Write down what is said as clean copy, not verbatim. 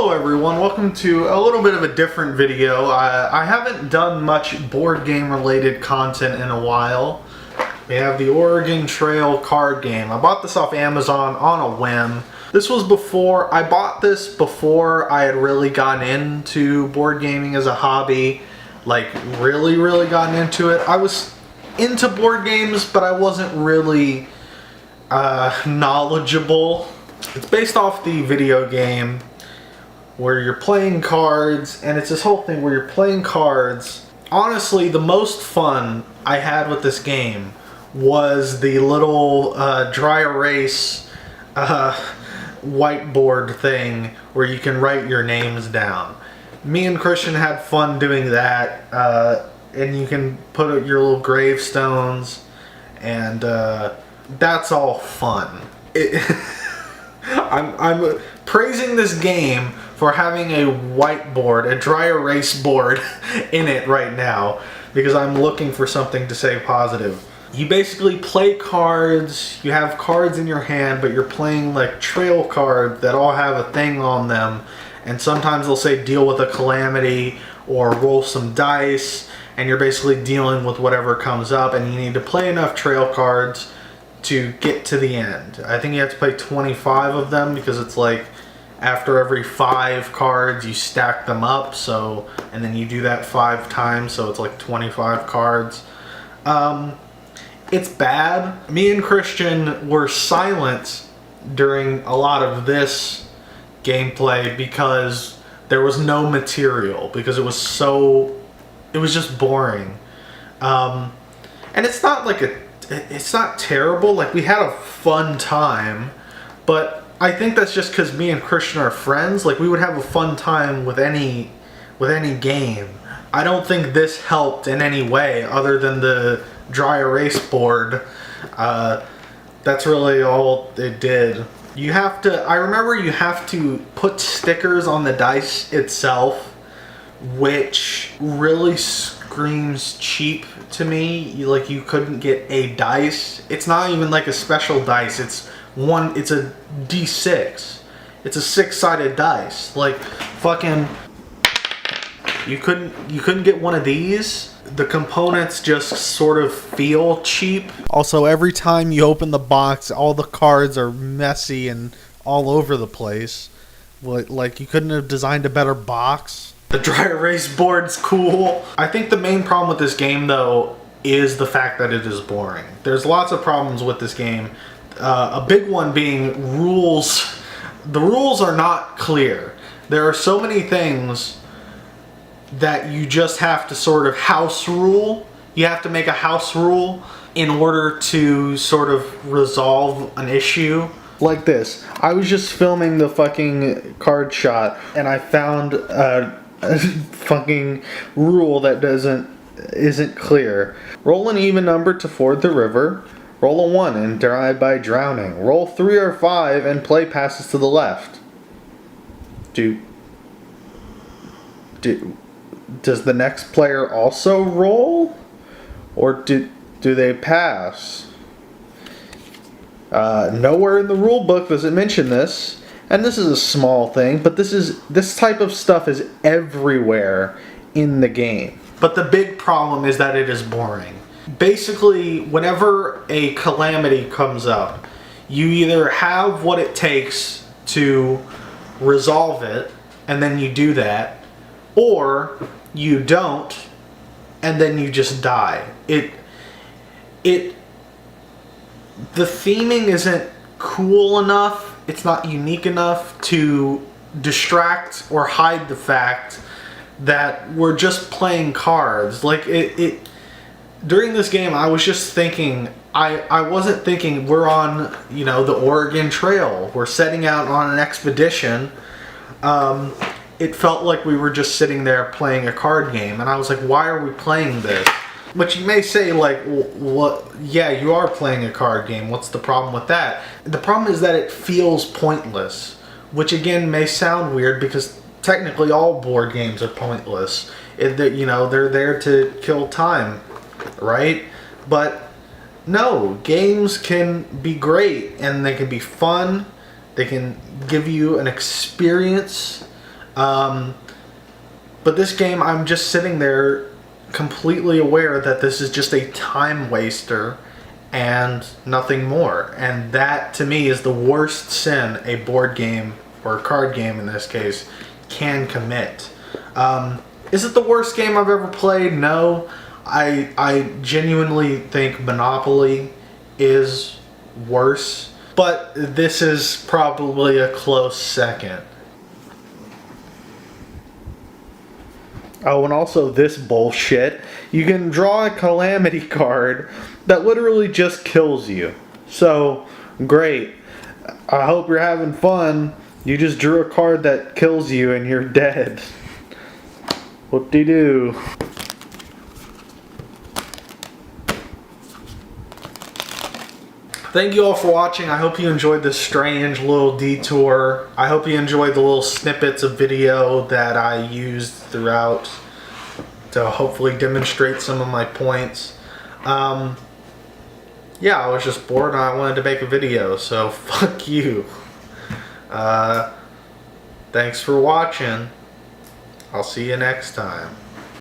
Hello everyone, welcome to a little bit of a different video. I haven't done much board game related content in a while. We have the Oregon Trail card game. I bought this off Amazon on a whim. I bought this before I had really gotten into board gaming as a hobby. Like really gotten into it. I was into board games, but I wasn't really knowledgeable. It's based off the video game where you're playing cards, and it's this whole thing where you're playing cards. Honestly, the most fun I had with this game was the little dry erase whiteboard thing where you can write your names down. Me and Christian had fun doing that, and you can put your little gravestones, and that's all fun. I'm praising this game for having a whiteboard, a dry erase board in it right now, because I'm looking for something to say positive. You basically play cards, you have cards in your hand, but you're playing like trail cards that all have a thing on them, and sometimes they'll say deal with a calamity or roll some dice, and you're basically dealing with whatever comes up, and you need to play enough trail cards to get to the end. I think you have to play 25 of them, because it's like after every 5 cards you stack them up, so, and then you do that 5 times, so it's like 25 cards. It's bad. Me and Christian were silent during a lot of this gameplay because there was no material, because it was just boring. And it's not like it's not terrible. Like, we had a fun time, but I think that's just because me and Christian are friends. Like, we would have a fun time with any game. I don't think this helped in any way other than the dry erase board. That's really all it did. I remember you have to put stickers on the dice itself, which really screams cheap to me. You couldn't get a dice. It's not even like a special dice. It's a D6. It's a 6-sided dice. Like, fucking, you couldn't get one of these. The components just sort of feel cheap. Also, every time you open the box, all the cards are messy and all over the place. Like, you couldn't have designed a better box. The dry erase board's cool. I think the main problem with this game, though, is the fact that it is boring. There's lots of problems with this game. A big one being rules. The rules are not clear. There are so many things that you just have to sort of house rule. You have to make a house rule in order to sort of resolve an issue. Like this. I was just filming the fucking card shot, and I found a fucking rule that isn't clear. Roll an even number to ford the river. Roll a 1 and die by drowning. Roll 3 or 5 and play passes to the left. Does the next player also roll? Or do they pass? Nowhere in the rule book does it mention this. And this is a small thing, but this type of stuff is everywhere in the game. But the big problem is that it is boring. Basically, whenever a calamity comes up, you either have what it takes to resolve it, and then you do that, or you don't, and then you just die. The theming isn't cool enough, it's not unique enough to distract or hide the fact that we're just playing cards. Like, during this game, I was just thinking, I wasn't thinking we're on, the Oregon Trail. We're setting out on an expedition. It felt like we were just sitting there playing a card game, and I was like, why are we playing this? But you may say, like, what? Yeah, you are playing a card game. What's the problem with that? The problem is that it feels pointless, which again may sound weird because technically all board games are pointless. They're there to kill time, right? But no, games can be great, and they can be fun. They can give you an experience. But this game, I'm just sitting there completely aware that this is just a time waster and nothing more. And that, to me, is the worst sin a board game, or a card game in this case, can commit. Is it the worst game I've ever played? No. I genuinely think Monopoly is worse, but this is probably a close second. Oh, and also this bullshit. You can draw a calamity card that literally just kills you. So, great. I hope you're having fun. You just drew a card that kills you and you're dead. Whoop-de-doo. Thank you all for watching. I hope you enjoyed this strange little detour. I hope you enjoyed the little snippets of video that I used throughout to hopefully demonstrate some of my points. Yeah, I was just bored and I wanted to make a video, so fuck you. Thanks for watching. I'll see you next time.